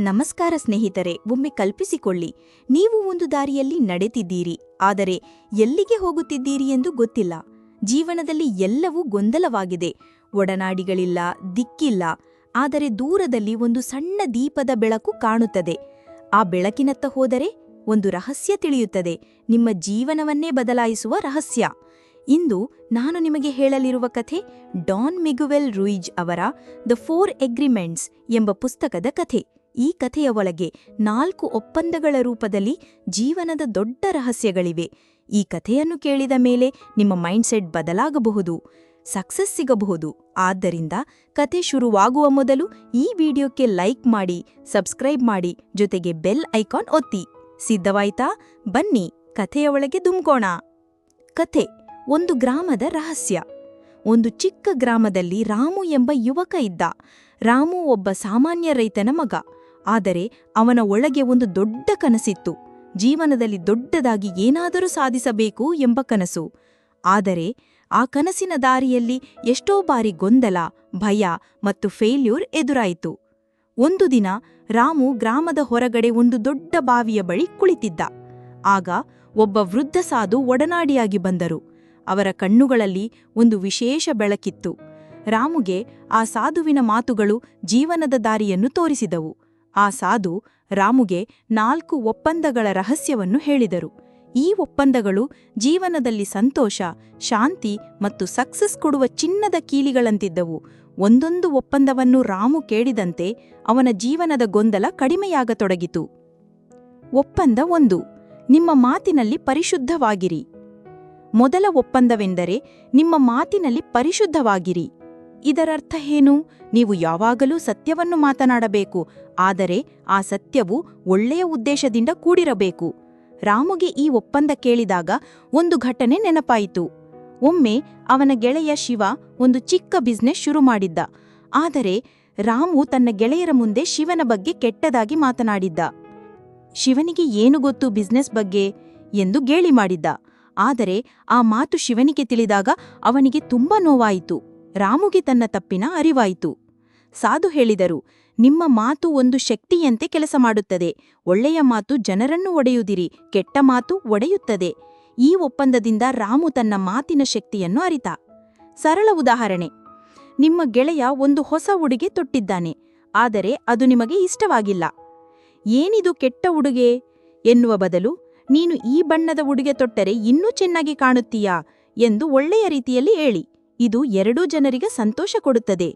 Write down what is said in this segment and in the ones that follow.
ನಮಸ್ಕಾರ ಸ್ನೇಹಿತರೆ, ಒಮ್ಮೆ ಕಲ್ಪಿಸಿಕೊಳ್ಳಿ, ನೀವು ಒಂದು ದಾರಿಯಲ್ಲಿ ನಡೆತಿದ್ದೀರಿ, ಆದರೆ ಎಲ್ಲಿಗೆ ಹೋಗುತ್ತಿದ್ದೀರಿ ಎಂದು ಗೊತ್ತಿಲ್ಲ. ಜೀವನದಲ್ಲಿ ಎಲ್ಲವೂ ಗೊಂದಲವಾಗಿದೆ, ಒಡನಾಡಿಗಳಿಲ್ಲ, ದಿಕ್ಕಿಲ್ಲ. ಆದರೆ ದೂರದಲ್ಲಿ ಒಂದು ಸಣ್ಣ ದೀಪದ ಬೆಳಕು ಕಾಣುತ್ತದೆ. ಆ ಬೆಳಕಿನತ್ತ ಹೋದರೆ ಒಂದು ರಹಸ್ಯ ತಿಳಿಯುತ್ತದೆ, ನಿಮ್ಮ ಜೀವನವನ್ನೇ ಬದಲಾಯಿಸುವ ರಹಸ್ಯ. ಇಂದು ನಾನು ನಿಮಗೆ ಹೇಳಲಿರುವ ಕಥೆ ಡಾನ್ ಮಿಗುವೆಲ್ ರೂಯಿಜ್ ಅವರ ದ 4 ಅಗ್ರಿಮೆಂಟ್ಸ್ ಎಂಬ ಪುಸ್ತಕದ ಕಥೆ. ಈ ಕಥೆಯ ಒಳಗೆ 4 ಒಪ್ಪಂದಗಳ ರೂಪದಲ್ಲಿ ಜೀವನದ ದೊಡ್ಡ ರಹಸ್ಯಗಳಿವೆ. ಈ ಕಥೆಯನ್ನು ಕೇಳಿದ ಮೇಲೆ ನಿಮ್ಮ ಮೈಂಡ್ಸೆಟ್ ಬದಲಾಗಬಹುದು, ಸಕ್ಸಸ್ ಸಿಗಬಹುದು. ಆದ್ದರಿಂದ ಕಥೆ ಶುರುವಾಗುವ ಮೊದಲು ಈ ವಿಡಿಯೋಕ್ಕೆ ಲೈಕ್ ಮಾಡಿ, ಸಬ್ಸ್ಕ್ರೈಬ್ ಮಾಡಿ, ಜೊತೆಗೆ ಬೆಲ್ ಐಕಾನ್ ಒತ್ತಿ. ಸಿದ್ಧವಾಯ್ತಾ? ಬನ್ನಿ ಕಥೆಯ ಒಳಗೆ ಧುಮ್ಕೋಣ. ಕಥೆ ಒಂದು ಗ್ರಾಮದ ರಹಸ್ಯ. ಒಂದು ಚಿಕ್ಕ ಗ್ರಾಮದಲ್ಲಿ ರಾಮು ಎಂಬ ಯುವಕ ಇದ್ದ. ರಾಮು ಒಬ್ಬ ಸಾಮಾನ್ಯ ರೈತನ ಮಗ. ಆದರೆ ಅವನ ಒಳಗೆ ಒಂದು ದೊಡ್ಡ ಕನಸಿತ್ತು, ಜೀವನದಲ್ಲಿ ದೊಡ್ಡದಾಗಿ ಏನಾದರೂ ಸಾಧಿಸಬೇಕು ಎಂಬ ಕನಸು. ಆದರೆ ಆ ಕನಸಿನ ದಾರಿಯಲ್ಲಿ ಎಷ್ಟೋ ಬಾರಿ ಗೊಂದಲ, ಭಯ ಮತ್ತು ಫೇಲ್ಯೂರ್ ಎದುರಾಯಿತು. ಒಂದು ದಿನ ರಾಮು ಗ್ರಾಮದ ಹೊರಗಡೆ ಒಂದು ದೊಡ್ಡ ಬಾವಿಯ ಬಳಿ ಕುಳಿತಿದ್ದ. ಆಗ ಒಬ್ಬ ವೃದ್ಧ ಸಾಧು ಒಡನಾಡಿಯಾಗಿ ಬಂದರು. ಅವರ ಕಣ್ಣುಗಳಲ್ಲಿ ಒಂದು ವಿಶೇಷ ಬೆಳಕಿತ್ತು. ರಾಮುಗೆ ಆ ಸಾಧುವಿನ ಮಾತುಗಳು ಜೀವನದ ದಾರಿಯನ್ನು ತೋರಿಸಿದವು. ಆ ಸಾಧು ರಾಮುಗೆ 4 ಒಪ್ಪಂದಗಳ ರಹಸ್ಯವನ್ನು ಹೇಳಿದರು. ಈ ಒಪ್ಪಂದಗಳು ಜೀವನದಲ್ಲಿ ಸಂತೋಷ, ಶಾಂತಿ ಮತ್ತು ಸಕ್ಸಸ್ ಕೊಡುವ ಚಿನ್ನದ ಕೀಲಿಗಳಂತಿದ್ದವು. ಒಂದೊಂದು ಒಪ್ಪಂದವನ್ನು ರಾಮು ಕೇಳಿದಂತೆ ಅವನ ಜೀವನದ ಗೊಂದಲ ಕಡಿಮೆಯಾಗತೊಡಗಿತು. ಒಪ್ಪಂದ 1, ನಿಮ್ಮ ಮಾತಿನಲ್ಲಿ ಪರಿಶುದ್ಧವಾಗಿರಿ. ಮೊದಲ ಒಪ್ಪಂದವೆಂದರೆ ನಿಮ್ಮ ಮಾತಿನಲ್ಲಿ ಪರಿಶುದ್ಧವಾಗಿರಿ. ಇದರರ್ಥ ಏನು? ನೀವು ಯಾವಾಗಲೂ ಸತ್ಯವನ್ನು ಮಾತನಾಡಬೇಕು, ಆದರೆ ಆ ಸತ್ಯವು ಒಳ್ಳೆಯ ಉದ್ದೇಶದಿಂದ ಕೂಡಿರಬೇಕು. ರಾಮುಗೆ ಈ ಒಪ್ಪಂದ ಕೇಳಿದಾಗ ಒಂದು ಘಟನೆ ನೆನಪಾಯಿತು. ಒಮ್ಮೆ ಅವನ ಗೆಳೆಯ ಶಿವ ಒಂದು ಚಿಕ್ಕ ಬಿಸ್ನೆಸ್ ಶುರು ಮಾಡಿದ್ದ. ಆದರೆ ರಾಮು ತನ್ನ ಗೆಳೆಯರ ಮುಂದೆ ಶಿವನ ಬಗ್ಗೆ ಕೆಟ್ಟದಾಗಿ ಮಾತನಾಡಿದ್ದ. ಶಿವನಿಗೆ ಏನು ಗೊತ್ತು ಬಿಸ್ನೆಸ್ ಬಗ್ಗೆ ಎಂದು ಗೇಲಿ ಮಾಡಿದ್ದ. ಆದರೆ ಆ ಮಾತು ಶಿವನಿಗೆ ತಿಳಿದಾಗ ಅವನಿಗೆ ತುಂಬಾ ನೋವಾಯಿತು. ರಾಮುಗೆ ತನ್ನ ತಪ್ಪಿನ ಅರಿವಾಯಿತು. ಸಾಧು ಹೇಳಿದರು, ನಿಮ್ಮ ಮಾತು ಒಂದು ಶಕ್ತಿಯಂತೆ ಕೆಲಸ ಮಾಡುತ್ತದೆ. ಒಳ್ಳೆಯ ಮಾತು ಜನರನ್ನು ಒಡೆಯುವುದಿರಿ, ಕೆಟ್ಟ ಮಾತು ಒಡೆಯುತ್ತದೆ. ಈ ಒಪ್ಪಂದದಿಂದ ರಾಮು ತನ್ನ ಮಾತಿನ ಶಕ್ತಿಯನ್ನು ಅರಿತ. ಸರಳ ಉದಾಹರಣೆ, ನಿಮ್ಮ ಗೆಳೆಯ ಒಂದು ಹೊಸ ಉಡುಗೆ ತೊಟ್ಟಿದ್ದಾನೆ, ಆದರೆ ಅದು ನಿಮಗೆ ಇಷ್ಟವಾಗಿಲ್ಲ. ಏನಿದು ಕೆಟ್ಟ ಉಡುಗೆ ಎನ್ನುವ ಬದಲು, ನೀನು ಈ ಬಣ್ಣದ ಉಡುಗೆ ತೊಟ್ಟರೆ ಇನ್ನೂ ಚೆನ್ನಾಗಿ ಕಾಣುತ್ತೀಯಾ ಎಂದು ಒಳ್ಳೆಯ ರೀತಿಯಲ್ಲಿ ಹೇಳಿ. ಇದು ಎರಡೂ ಜನರಿಗೆ ಸಂತೋಷ ಕೊಡುತ್ತದೆ.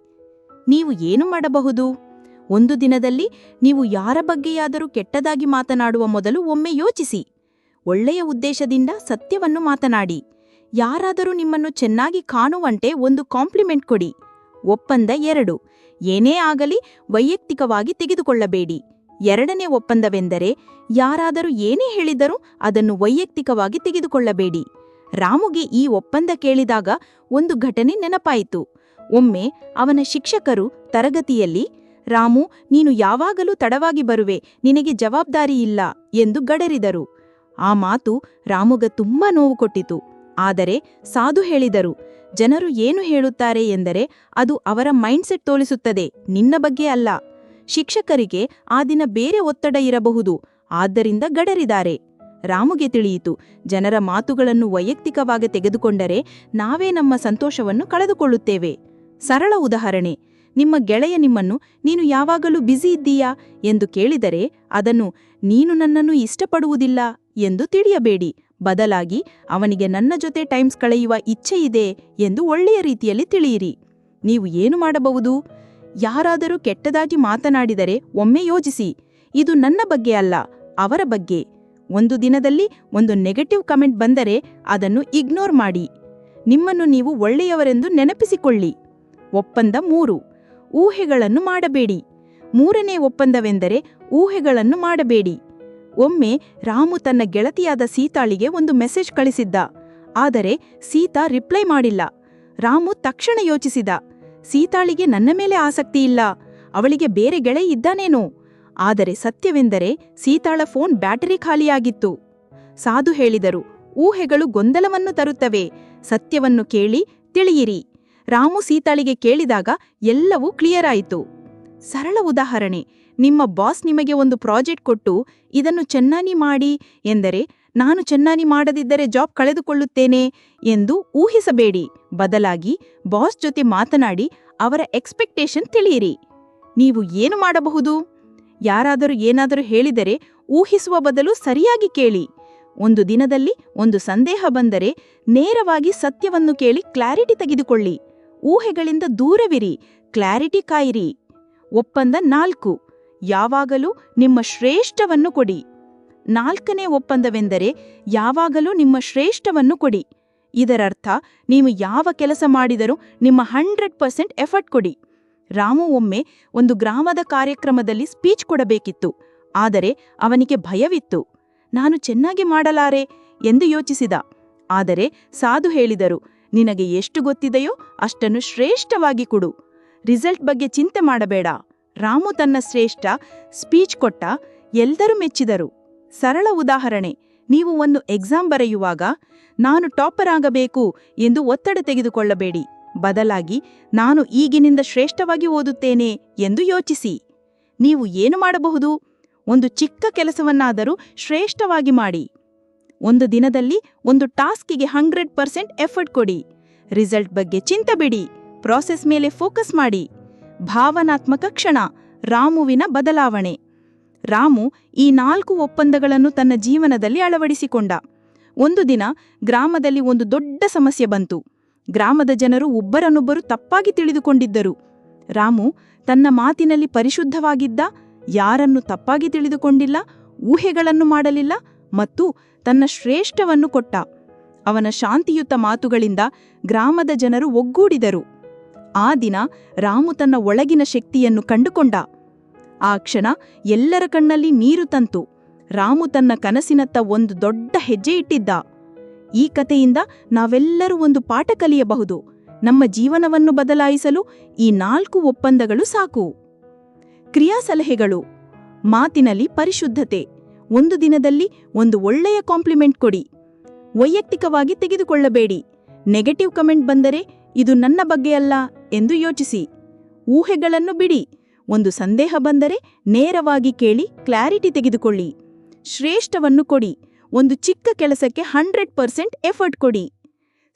ನೀವು ಏನು ಮಾಡಬಹುದು? ಒಂದು ದಿನದಲ್ಲಿ ನೀವು ಯಾರ ಬಗ್ಗೆಯಾದರೂ ಕೆಟ್ಟದಾಗಿ ಮಾತನಾಡುವ ಮೊದಲು ಒಮ್ಮೆ ಯೋಚಿಸಿ. ಒಳ್ಳೆಯ ಉದ್ದೇಶದಿಂದ ಸತ್ಯವನ್ನು ಮಾತನಾಡಿ. ಯಾರಾದರೂ ನಿಮ್ಮನ್ನು ಚೆನ್ನಾಗಿ ಕಾಣುವಂತೆ ಒಂದು ಕಾಂಪ್ಲಿಮೆಂಟ್ ಕೊಡಿ. ಒಪ್ಪಂದ 2, ಏನೇ ಆಗಲಿ ವೈಯಕ್ತಿಕವಾಗಿ ತೆಗೆದುಕೊಳ್ಳಬೇಡಿ. ಎರಡನೇ ಒಪ್ಪಂದವೆಂದರೆ ಯಾರಾದರೂ ಏನೇ ಹೇಳಿದರೂ ಅದನ್ನು ವೈಯಕ್ತಿಕವಾಗಿ ತೆಗೆದುಕೊಳ್ಳಬೇಡಿ. ರಾಮುಗೆ ಈ ಒಪ್ಪಂದ ಕೇಳಿದಾಗ ಒಂದು ಘಟನೆ ನೆನಪಾಯಿತು. ಒಮ್ಮೆ ಅವನ ಶಿಕ್ಷಕರು ತರಗತಿಯಲ್ಲಿ, ರಾಮು, ನೀನು ಯಾವಾಗಲೂ ತಡವಾಗಿ ಬರುವೆ, ನಿನಗೆ ಜವಾಬ್ದಾರಿ ಇಲ್ಲ ಎಂದು ಗಡರಿದರು. ಆ ಮಾತು ರಾಮುಗೆ ತುಂಬಾ ನೋವು ಕೊಟ್ಟಿತು. ಆದರೆ ಸಾಧು ಹೇಳಿದರು, ಜನರು ಏನು ಹೇಳುತ್ತಾರೆ ಎಂದರೆ ಅದು ಅವರ ಮೈಂಡ್ಸೆಟ್ ತೋರಿಸುತ್ತದೆ, ನಿನ್ನ ಬಗ್ಗೆ ಅಲ್ಲ. ಶಿಕ್ಷಕರಿಗೆ ಆ ದಿನ ಬೇರೆ ಒತ್ತಡ ಇರಬಹುದು, ಆದ್ದರಿಂದ ಗಡರಿದ್ದಾರೆ. ರಾಮುಗೆ ತಿಳಿಯಿತು, ಜನರ ಮಾತುಗಳನ್ನು ವೈಯಕ್ತಿಕವಾಗಿ ತೆಗೆದುಕೊಂಡರೆ ನಾವೇ ನಮ್ಮ ಸಂತೋಷವನ್ನು ಕಳೆದುಕೊಳ್ಳುತ್ತೇವೆ. ಸರಳ ಉದಾಹರಣೆ, ನಿಮ್ಮ ಗೆಳೆಯ ನಿಮ್ಮನ್ನು ನೀನು ಯಾವಾಗಲೂ ಬ್ಯುಸಿ ಇದ್ದೀಯಾ ಎಂದು ಕೇಳಿದರೆ ಅದನ್ನು ನೀನು ನನ್ನನ್ನು ಇಷ್ಟಪಡುವುದಿಲ್ಲ ಎಂದು ತಿಳಿಯಬೇಡಿ. ಬದಲಾಗಿ ಅವನಿಗೆ ನನ್ನ ಜೊತೆ ಟೈಮ್ಸ್ ಕಳೆಯುವ ಇಚ್ಛೆ ಇದೆ ಎಂದು ಒಳ್ಳೆಯ ರೀತಿಯಲ್ಲಿ ತಿಳಿಯಿರಿ. ನೀವು ಏನು ಮಾಡಬಹುದು? ಯಾರಾದರೂ ಕೆಟ್ಟದಾಗಿ ಮಾತನಾಡಿದರೆ ಒಮ್ಮೆ ಯೋಚಿಸಿ, ಇದು ನನ್ನ ಬಗ್ಗೆ ಅಲ್ಲ, ಅವರ ಬಗ್ಗೆ. ಒಂದು ದಿನದಲ್ಲಿ ಒಂದು ನೆಗೆಟಿವ್ ಕಮೆಂಟ್ ಬಂದರೆ ಅದನ್ನು ಇಗ್ನೋರ್ ಮಾಡಿ. ನಿಮ್ಮನ್ನು ನೀವು ಒಳ್ಳೆಯವರೆಂದು ನೆನಪಿಸಿಕೊಳ್ಳಿ. ಒಪ್ಪಂದ 3, ಊಹೆಗಳನ್ನು ಮಾಡಬೇಡಿ. ಮೂರನೇ ಒಪ್ಪಂದವೆಂದರೆ ಊಹೆಗಳನ್ನು ಮಾಡಬೇಡಿ. ಒಮ್ಮೆ ರಾಮು ತನ್ನ ಗೆಳತಿಯಾದ ಸೀತಾಳಿಗೆ ಒಂದು ಮೆಸೇಜ್ ಕಳಿಸಿದ್ದ. ಆದರೆ ಸೀತಾ ರಿಪ್ಲೈ ಮಾಡಿಲ್ಲ. ರಾಮು ತಕ್ಷಣ ಯೋಚಿಸಿದ, ಸೀತಾಳಿಗೆ ನನ್ನ ಮೇಲೆ ಆಸಕ್ತಿ ಇಲ್ಲ, ಅವಳಿಗೆ ಬೇರೆ ಗೆಳೆಯ ಇದ್ದಾನೇನೋ. ಆದರೆ ಸತ್ಯವೆಂದರೆ ಸೀತಾಳ ಫೋನ್ ಬ್ಯಾಟರಿ ಖಾಲಿಯಾಗಿತ್ತು. ಸಾಧು ಹೇಳಿದರು, ಊಹೆಗಳು ಗೊಂದಲವನ್ನು ತರುತ್ತವೆ, ಸತ್ಯವನ್ನು ಕೇಳಿ ತಿಳಿಯಿರಿ. ರಾಮು ಸೀತಾಳಿಗೆ ಕೇಳಿದಾಗ ಎಲ್ಲವೂ ಕ್ಲಿಯರ್ ಆಯಿತು. ಸರಳ ಉದಾಹರಣೆ, ನಿಮ್ಮ ಬಾಸ್ ನಿಮಗೆ ಒಂದು ಪ್ರಾಜೆಕ್ಟ್ ಕೊಟ್ಟು ಇದನ್ನು ಚೆನ್ನಾಗಿ ಮಾಡಿ ಎಂದರೆ ನಾನು ಚೆನ್ನಾಗಿ ಮಾಡದಿದ್ದರೆ ಜಾಬ್ ಕಳೆದುಕೊಳ್ಳುತ್ತೇನೆ ಎಂದು ಊಹಿಸಬೇಡಿ. ಬದಲಾಗಿ ಬಾಸ್ ಜೊತೆ ಮಾತನಾಡಿ ಅವರ ಎಕ್ಸ್ಪೆಕ್ಟೇಷನ್ ತಿಳಿಯಿರಿ. ನೀವು ಏನು ಮಾಡಬಹುದು? ಯಾರಾದರೂ ಏನಾದರೂ ಹೇಳಿದರೆ ಊಹಿಸುವ ಬದಲು ಸರಿಯಾಗಿ ಕೇಳಿ. ಒಂದು ದಿನದಲ್ಲಿ ಒಂದು ಸಂದೇಹ ಬಂದರೆ ನೇರವಾಗಿ ಸತ್ಯವನ್ನು ಕೇಳಿ ಕ್ಲಾರಿಟಿ ತೆಗೆದುಕೊಳ್ಳಿ. ಊಹೆಗಳಿಂದ ದೂರವಿರಿ, ಕ್ಲಾರಿಟಿ ಕಾಯಿರಿ. ಒಪ್ಪಂದ 4, ಯಾವಾಗಲೂ ನಿಮ್ಮ ಶ್ರೇಷ್ಠವನ್ನು ಕೊಡಿ. 4ನೇ ಒಪ್ಪಂದವೆಂದರೆ ಯಾವಾಗಲೂ ನಿಮ್ಮ ಶ್ರೇಷ್ಠವನ್ನು ಕೊಡಿ. ಇದರರ್ಥ ನೀವು ಯಾವ ಕೆಲಸ ಮಾಡಿದರೂ ನಿಮ್ಮ 100% ಎಫರ್ಟ್ ಕೊಡಿ. ರಾಮು ಒಮ್ಮೆ ಒಂದು ಗ್ರಾಮದ ಕಾರ್ಯಕ್ರಮದಲ್ಲಿ ಸ್ಪೀಚ್ ಕೊಡಬೇಕಿತ್ತು. ಆದರೆ ಅವನಿಗೆ ಭಯವಿತ್ತು. ನಾನು ಚೆನ್ನಾಗಿ ಮಾಡಲಾರೆ ಎಂದು ಯೋಚಿಸಿದ. ಆದರೆ ಸಾಧು ಹೇಳಿದರು, ನಿನಗೆ ಎಷ್ಟು ಗೊತ್ತಿದೆಯೋ ಅಷ್ಟನ್ನು ಶ್ರೇಷ್ಠವಾಗಿ ಕೊಡು. ರಿಸಲ್ಟ್ ಬಗ್ಗೆ ಚಿಂತೆ ಮಾಡಬೇಡ. ರಾಮು ತನ್ನ ಶ್ರೇಷ್ಠ ಸ್ಪೀಚ್ ಕೊಟ್ಟ. ಎಲ್ಲರೂ ಮೆಚ್ಚಿದರು. ಸರಳ ಉದಾಹರಣೆ, ನೀವು ಒಂದು ಎಕ್ಸಾಮ್ ಬರೆಯುವಾಗ ನಾನು ಟಾಪರ್ ಆಗಬೇಕು ಎಂದು ಒತ್ತಡ ತೆಗೆದುಕೊಳ್ಳಬೇಡಿ. ಬದಲಾಗಿ ನಾನು ಈಗಿನಿಂದ ಶ್ರೇಷ್ಠವಾಗಿ ಓದುತ್ತೇನೆ ಎಂದು ಯೋಚಿಸಿ. ನೀವು ಏನು ಮಾಡಬಹುದು? ಒಂದು ಚಿಕ್ಕ ಕೆಲಸವನ್ನಾದರೂ ಶ್ರೇಷ್ಠವಾಗಿ ಮಾಡಿ. ಒಂದು ದಿನದಲ್ಲಿ ಒಂದು ಟಾಸ್ಕಿಗೆ 100% ಎಫರ್ಟ್ ಕೊಡಿ. ರಿಸಲ್ಟ್ ಬಗ್ಗೆ ಚಿಂತೆ ಬಿಡಿ, ಪ್ರಾಸೆಸ್ ಮೇಲೆ ಫೋಕಸ್ ಮಾಡಿ. ಭಾವನಾತ್ಮಕ ಕ್ಷಣ, ರಾಮುವಿನ ಬದಲಾವಣೆ. ರಾಮು ಈ 4 ಒಪ್ಪಂದಗಳನ್ನು ತನ್ನ ಜೀವನದಲ್ಲಿ ಅಳವಡಿಸಿಕೊಂಡ. ಒಂದು ದಿನ ಗ್ರಾಮದಲ್ಲಿ ಒಂದು ದೊಡ್ಡ ಸಮಸ್ಯೆ ಬಂತು. ಗ್ರಾಮದ ಜನರು ಒಬ್ಬರನ್ನೊಬ್ಬರು ತಪ್ಪಾಗಿ ತಿಳಿದುಕೊಂಡಿದ್ದರು. ರಾಮು ತನ್ನ ಮಾತಿನಲ್ಲಿ ಪರಿಶುದ್ಧವಾಗಿದ್ದ, ಯಾರನ್ನು ತಪ್ಪಾಗಿ ತಿಳಿದುಕೊಂಡಿಲ್ಲ, ಊಹೆಗಳನ್ನು ಮಾಡಲಿಲ್ಲ ಮತ್ತು ತನ್ನ ಶ್ರೇಷ್ಠವನ್ನು ಕೊಟ್ಟ. ಅವನ ಶಾಂತಿಯುತ ಮಾತುಗಳಿಂದ ಗ್ರಾಮದ ಜನರು ಒಗ್ಗೂಡಿದರು. ಆ ದಿನ ರಾಮು ತನ್ನ ಒಳಗಿನ ಶಕ್ತಿಯನ್ನು ಕಂಡುಕೊಂಡ. ಆ ಕ್ಷಣ ಎಲ್ಲರ ಕಣ್ಣಲ್ಲಿ ನೀರು ತಂತು. ರಾಮು ತನ್ನ ಕನಸಿನತ್ತ ಒಂದು ದೊಡ್ಡ ಹೆಜ್ಜೆ ಇಟ್ಟಿದ್ದ. ಈ ಕಥೆಯಿಂದ ನಾವೆಲ್ಲರೂ ಒಂದು ಪಾಠ ಕಲಿಯಬಹುದು. ನಮ್ಮ ಜೀವನವನ್ನು ಬದಲಾಯಿಸಲು ಈ 4 ಒಪ್ಪಂದಗಳು ಸಾಕು. ಕ್ರಿಯಾ ಸಲಹೆಗಳು. ಮಾತಿನಲ್ಲಿ ಪರಿಶುದ್ಧತೆ. ಒಂದು ದಿನದಲ್ಲಿ ಒಂದು ಒಳ್ಳೆಯ ಕಾಂಪ್ಲಿಮೆಂಟ್ ಕೊಡಿ. ವೈಯಕ್ತಿಕವಾಗಿ ತೆಗೆದುಕೊಳ್ಳಬೇಡಿ. ನೆಗೆಟಿವ್ ಕಮೆಂಟ್ ಬಂದರೆ ಇದು ನನ್ನ ಬಗ್ಗೆಯಲ್ಲ ಎಂದು ಯೋಚಿಸಿ. ಊಹೆಗಳನ್ನು ಬಿಡಿ. ಒಂದು ಸಂದೇಹ ಬಂದರೆ ನೇರವಾಗಿ ಕೇಳಿ ಕ್ಲಾರಿಟಿ ತೆಗೆದುಕೊಳ್ಳಿ. ಶ್ರೇಷ್ಠವನ್ನು ಕೊಡಿ. ಒಂದು ಚಿಕ್ಕ ಕೆಲಸಕ್ಕೆ 100% ಎಫರ್ಟ್ ಕೊಡಿ.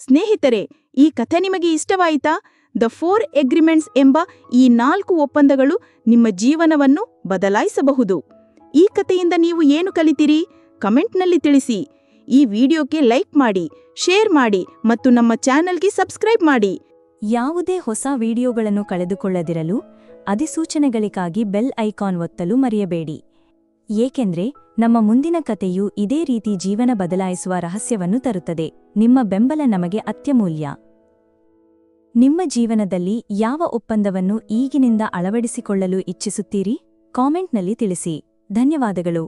ಸ್ನೇಹಿತರೆ, ಈ ಕಥೆ ನಿಮಗೆ ಇಷ್ಟವಾಯಿತಾ? ದ 4 ಅಗ್ರಿಮೆಂಟ್ಸ್ ಎಂಬ ಈ 4 ಒಪ್ಪಂದಗಳು ನಿಮ್ಮ ಜೀವನವನ್ನು ಬದಲಾಯಿಸಬಹುದು. ಈ ಕಥೆಯಿಂದ ನೀವು ಏನು ಕಲಿತಿರಿ? ಕಮೆಂಟ್ನಲ್ಲಿ ತಿಳಿಸಿ. ಈ ವಿಡಿಯೋಕ್ಕೆ ಲೈಕ್ ಮಾಡಿ, ಶೇರ್ ಮಾಡಿ ಮತ್ತು ನಮ್ಮ ಚಾನೆಲ್ಗೆ ಸಬ್ಸ್ಕ್ರೈಬ್ ಮಾಡಿ. ಯಾವುದೇ ಹೊಸ ವಿಡಿಯೋಗಳನ್ನು ಕಳೆದುಕೊಳ್ಳದಿರಲು ಅಧಿಸೂಚನೆಗಳಿಗಾಗಿ ಬೆಲ್ ಐಕಾನ್ ಒತ್ತಲು ಮರೆಯಬೇಡಿ. ಏಕೆಂದ್ರೆ ನಮ್ಮ ಮುಂದಿನ ಕಥೆಯು ಇದೇ ರೀತಿ ಜೀವನ ಬದಲಾಯಿಸುವ ರಹಸ್ಯವನ್ನು ತರುತ್ತದೆ. ನಿಮ್ಮ ಬೆಂಬಲ ನಮಗೆ ಅತ್ಯಮೂಲ್ಯ. ನಿಮ್ಮ ಜೀವನದಲ್ಲಿ ಯಾವ ಒಪ್ಪಂದವನ್ನು ಈಗಿನಿಂದ ಅಳವಡಿಸಿಕೊಳ್ಳಲು ಇಚ್ಛಿಸುತ್ತೀರಿ? ಕಾಮೆಂಟ್ನಲ್ಲಿ ತಿಳಿಸಿ. ಧನ್ಯವಾದಗಳು.